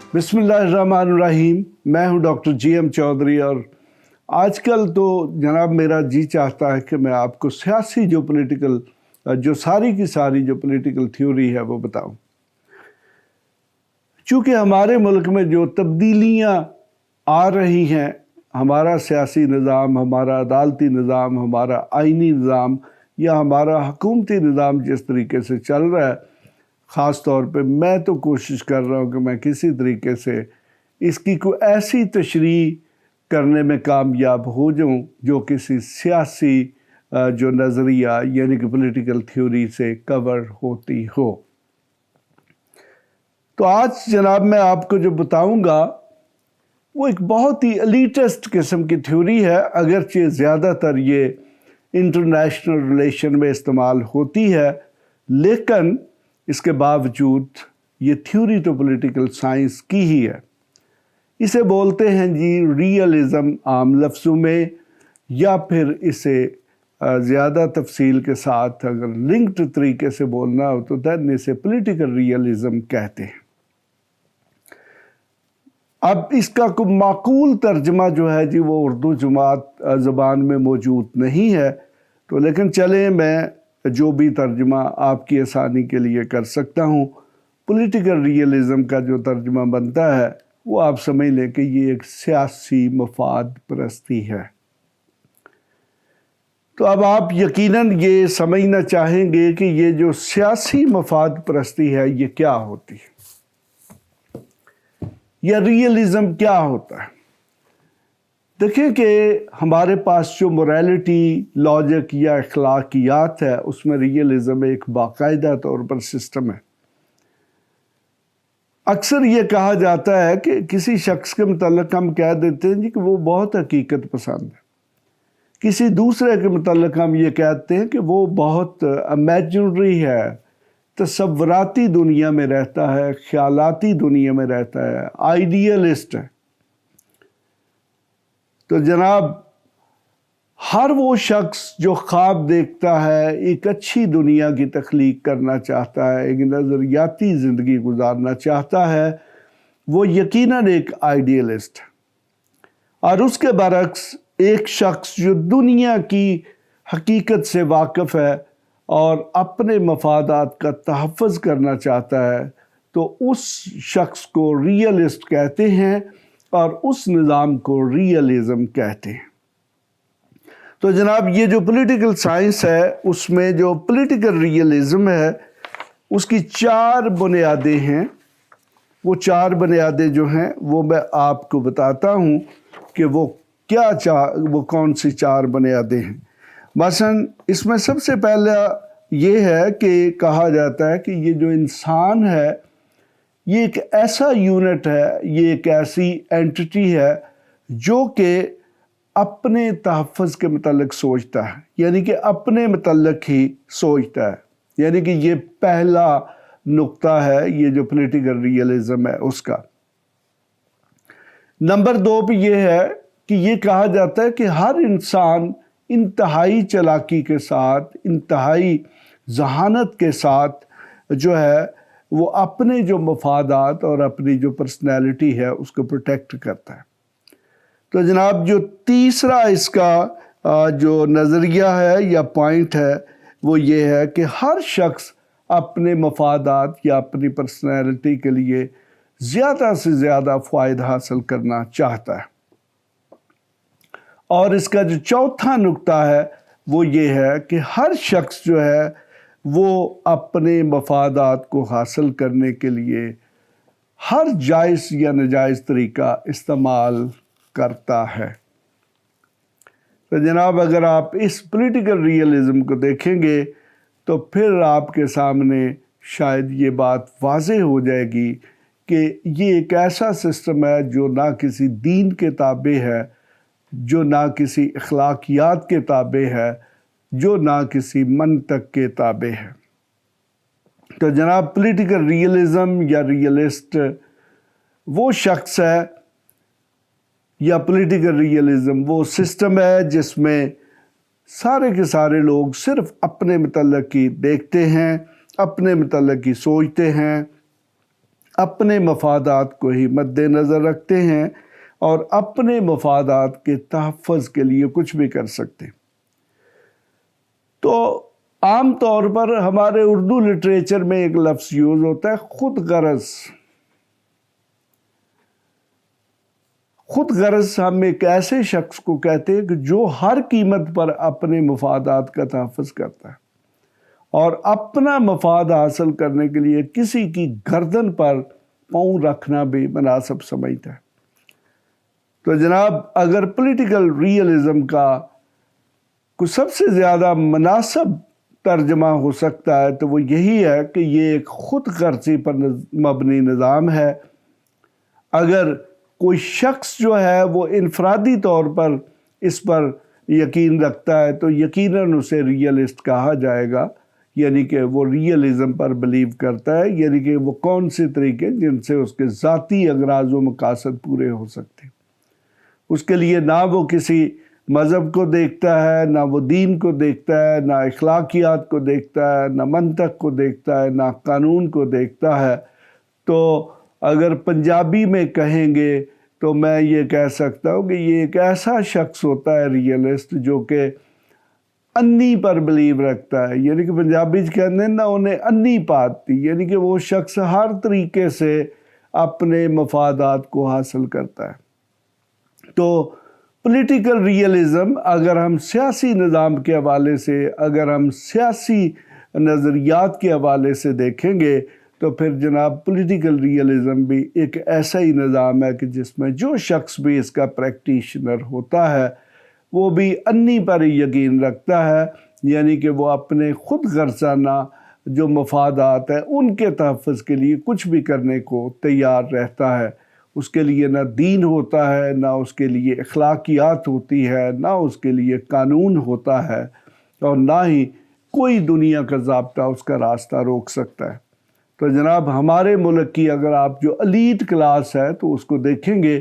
बिस्मिल्लाहिर्रहमानिर्रहीम। मैं हूं डॉक्टर GM चौधरी और आजकल तो जनाब मेरा जी चाहता है कि मैं आपको सियासी जो सारी की सारी जो पॉलिटिकल थ्योरी है वो बताऊं। चूँकि हमारे मुल्क में जो तब्दीलियां आ रही हैं, हमारा सियासी निज़ाम, हमारा अदालती निज़ाम, हमारा आइनी निज़ाम या हमारा हुकूमती निज़ाम जिस तरीके से चल रहा है, ख़ास तौर पे मैं तो कोशिश कर रहा हूँ कि मैं किसी तरीके से इसकी कोई ऐसी तशरीह करने में कामयाब हो जाऊँ जो किसी सियासी जो नज़रिया यानी कि पॉलिटिकल थ्योरी से कवर होती हो। तो आज जनाब मैं आपको जो बताऊंगा वो एक बहुत ही एलीटिस्ट किस्म की थ्योरी है, अगरचे ज़्यादातर ये इंटरनेशनल रिलेशन में इस्तेमाल होती है, लेकिन इसके बावजूद ये थ्योरी तो पॉलिटिकल साइंस की ही है। इसे बोलते हैं जी रियलिज़म आम लफ्ज़ों में, या फिर इसे ज़्यादा तफसील के साथ अगर लिंक्ड तरीके से बोलना हो तो दैन इसे पॉलिटिकल रियलिज़म कहते हैं। अब इसका कोई माकूल तर्जमा जो है जी वो उर्दू ज़बान में मौजूद नहीं है, तो लेकिन चलें मैं जो भी तर्जमा आपकी आसानी के लिए कर सकता हूँ। पॉलिटिकल रियलिज़म का जो तर्जमा बनता है वो आप समझ लें कि ये एक सियासी मफाद परस्ती है। तो अब आप यकीनन ये समझना चाहेंगे कि ये जो सियासी मफाद परस्ती है ये क्या होती है, या रियलिज़म क्या होता है। देखें कि हमारे पास जो मोरालिटी, लॉजिक या अखलाकियात है उसमें रियलिज़म एक बाकायदा तौर पर सिस्टम है। अक्सर ये कहा जाता है कि किसी शख्स के मुतल्लिक़ हम कह देते हैं जी कि वो बहुत हकीकत पसंद है, किसी दूसरे के मुतल्लिक़ हम ये कहते हैं कि वो बहुत इमेजिनरी है, तसव्वुराती दुनिया में रहता है, ख्यालाती दुनिया में रहता है, आइडियलिस्ट है। तो जनाब हर वो शख्स जो ख्वाब देखता है, एक अच्छी दुनिया की तख्लीक करना चाहता है, एक नज़रियाती ज़िंदगी गुजारना चाहता है, वो यकीनन एक आइडियलिस्ट है। और उसके बरक्स एक शख्स जो दुनिया की हकीकत से वाकिफ़ है और अपने मफादात का तहफ़्फ़ुज़ करना चाहता है, तो उस शख्स को रियलिस्ट कहते हैं और उस निज़ाम को रियलिज़म कहते हैं। तो जनाब ये जो पॉलिटिकल साइंस है उसमें जो पॉलिटिकल रियलिज़म है उसकी चार बुनियादें हैं। वो चार बुनियादें जो हैं वो मैं आपको बताता हूँ कि वो कौन सी चार बुनियादें हैं। मसलन इसमें सबसे पहला ये है कि कहा जाता है कि ये जो इंसान है ये एक ऐसा यूनिट है, ये एक ऐसी एंटिटी है जो कि अपने तहफ़्फ़ुज़ के मुतल्लिक़ सोचता है, यानी कि अपने मुतल्लिक़ ही सोचता है। यानी कि ये पहला नुक्ता है ये जो पॉलिटिकल रियलिज़म है उसका। नंबर 2 पे ये है कि ये कहा जाता है कि हर इंसान इंतहाई चालाकी के साथ, इंतहाई ज़हानत के साथ जो है वो अपने जो मफादात और अपनी जो पर्सनैलिटी है उसको प्रोटेक्ट करता है। तो जनाब जो तीसरा इसका जो नज़रिया है या पॉइंट है वो ये है कि हर शख्स अपने मफादात या अपनी पर्सनैलिटी के लिए ज़्यादा से ज़्यादा फ़ायदा हासिल करना चाहता है। और इसका जो चौथा नुक्ता है वो ये है कि हर शख्स जो है वो अपने मफादात को हासिल करने के लिए हर जायज़ या नाजायज़ तरीका इस्तेमाल करता है। तो जनाब अगर आप इस पॉलिटिकल रियलिज़म को देखेंगे तो फिर आपके सामने शायद ये बात वाज़ेह हो जाएगी कि ये एक ऐसा सिस्टम है जो ना किसी दीन के ताबे है, जो ना किसी अखलाकियात के ताबे है, जो ना किसी मंतक के ताबे है। तो जनाब पॉलिटिकल रियलिज़म या रियलिस्ट वो शख्स है या पॉलिटिकल रियलिज़म वो सिस्टम है जिसमें सारे के सारे लोग सिर्फ अपने मुतल्लिक़ ही देखते हैं, अपने मुतल्लिक़ ही सोचते हैं, اپنے مفادات کو ہی مد نظر رکھتے ہیں اور اپنے مفادات کے تحفظ کے لیے کچھ بھی کر سکتے ہیں۔ تو عام طور پر ہمارے اردو لٹریچر میں ایک لفظ یوز ہوتا ہے خود غرض۔ خود غرض ہم ایک ایسے شخص کو کہتے ہیں کہ جو ہر قیمت پر اپنے مفادات کا تحفظ کرتا ہے اور اپنا مفاد حاصل کرنے کے لیے کسی کی گردن پر پاؤں رکھنا بھی مناسب سمجھتا ہے۔ تو جناب اگر پولیٹیکل ریئلزم کا کوئی سب سے زیادہ مناسب ترجمہ ہو سکتا ہے تو وہ یہی ہے کہ یہ ایک خود غرضی پر مبنی نظام ہے۔ اگر کوئی شخص جو ہے وہ انفرادی طور پر اس پر یقین رکھتا ہے تو یقیناً اسے ریئلسٹ کہا جائے گا، یعنی کہ وہ ریئلزم پر بلیو کرتا ہے، یعنی کہ وہ کون سے طریقے جن سے اس کے ذاتی اغراض و مقاصد پورے ہو سکتے ہیں۔ اس کے لیے نہ وہ کسی مذہب کو دیکھتا ہے، نہ وہ دین کو دیکھتا ہے، نہ اخلاقیات کو دیکھتا ہے، نہ منطق کو دیکھتا ہے، نہ قانون کو دیکھتا ہے۔ تو اگر پنجابی میں کہیں گے تو میں یہ کہہ سکتا ہوں کہ یہ ایک ایسا شخص ہوتا ہے ریئلسٹ جو کہ انی پر بلیو رکھتا ہے، یعنی کہ پنجابی کہتے ہیں نا انہیں انی پاتی، یعنی کہ وہ شخص ہر طریقے سے اپنے مفادات کو حاصل کرتا ہے۔ تو پولیٹیکل ریئلزم اگر ہم سیاسی نظام کے حوالے سے، اگر ہم سیاسی نظریات کے حوالے سے دیکھیں گے تو پھر جناب پولیٹیکل ریئلزم بھی ایک ایسا ہی نظام ہے کہ جس میں جو شخص بھی اس کا پریکٹیشنر ہوتا ہے وہ بھی انی پر یقین رکھتا ہے، یعنی کہ وہ اپنے خود غرضانہ جو مفادات ہیں ان کے تحفظ کے لیے کچھ بھی کرنے کو تیار رہتا ہے۔ اس کے لیے نہ دین ہوتا ہے، نہ اس کے لیے اخلاقیات ہوتی ہے، نہ اس کے لیے قانون ہوتا ہے، اور نہ ہی کوئی دنیا کا ضابطہ اس کا راستہ روک سکتا ہے۔ تو جناب ہمارے ملک کی اگر آپ جو ایلیٹ کلاس ہے تو اس کو دیکھیں گے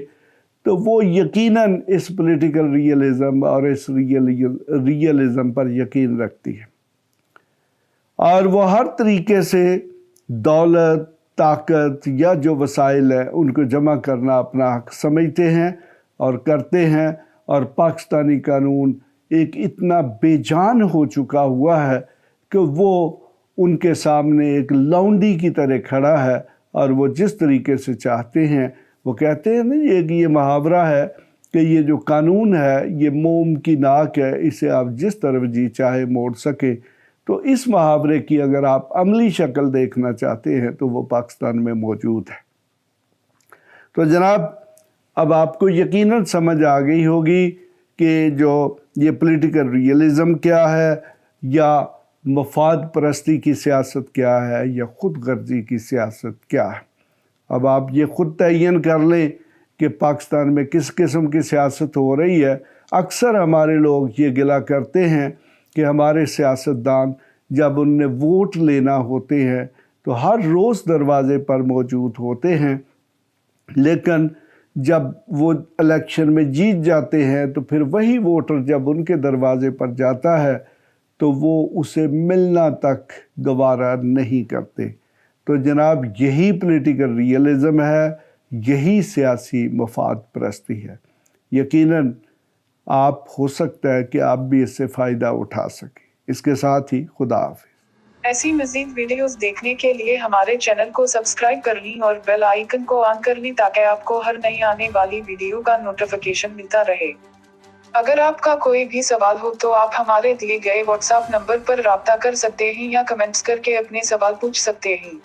تو وہ یقیناً اس پولیٹیکل ریئلزم اور اس ریئلزم پر یقین رکھتی ہے، اور وہ ہر طریقے سے دولت، طاقت یا جو وسائل ہیں ان کو جمع کرنا اپنا حق سمجھتے ہیں اور کرتے ہیں۔ اور پاکستانی قانون ایک اتنا بے جان ہو چکا ہوا ہے کہ وہ ان کے سامنے ایک لونڈی کی طرح کھڑا ہے، اور وہ جس طریقے سے چاہتے ہیں وہ کہتے ہیں نا، یہ محاورہ ہے کہ یہ جو قانون ہے یہ موم کی ناک ہے، اسے آپ جس طرف جی چاہے موڑ سکیں۔ تو اس محاورے کی اگر آپ عملی شکل دیکھنا چاہتے ہیں تو وہ پاکستان میں موجود ہے۔ تو جناب اب آپ کو یقیناً سمجھ آ گئی ہوگی کہ جو یہ پولیٹیکل ریئلزم کیا ہے، یا مفاد پرستی کی سیاست کیا ہے، یا خود غرضی کی سیاست کیا ہے۔ اب آپ یہ خود تعین کر لیں کہ پاکستان میں کس قسم کی سیاست ہو رہی ہے۔ اکثر ہمارے لوگ یہ گلہ کرتے ہیں کہ ہمارے سیاستدان جب ان نے ووٹ لینا ہوتے ہیں تو ہر روز دروازے پر موجود ہوتے ہیں، لیکن جب وہ الیکشن میں جیت جاتے ہیں تو پھر وہی ووٹر جب ان کے دروازے پر جاتا ہے تو وہ اسے ملنا تک گوارا نہیں کرتے۔ تو جناب یہی پولیٹیکل ریئلزم ہے، یہی سیاسی مفاد پرستی ہے۔ یقیناً آپ ہو سکتا ہے کہ آپ بھی اس سے فائدہ اٹھا سکیں۔ اس کے ساتھ ہی خدا حافظ۔ ایسی مزید ویڈیوز دیکھنے کے لیے ہمارے چینل کو سبسکرائب کر لیں اور بیل آئیکن کو آن کر لیں تاکہ آپ کو ہر نئی آنے والی ویڈیو کا نوٹیفیکیشن ملتا رہے۔ اگر آپ کا کوئی بھی سوال ہو تو آپ ہمارے دیے گئے واٹس ایپ نمبر پر رابطہ کر سکتے ہیں یا کمنٹس کر کے اپنے سوال پوچھ سکتے ہیں۔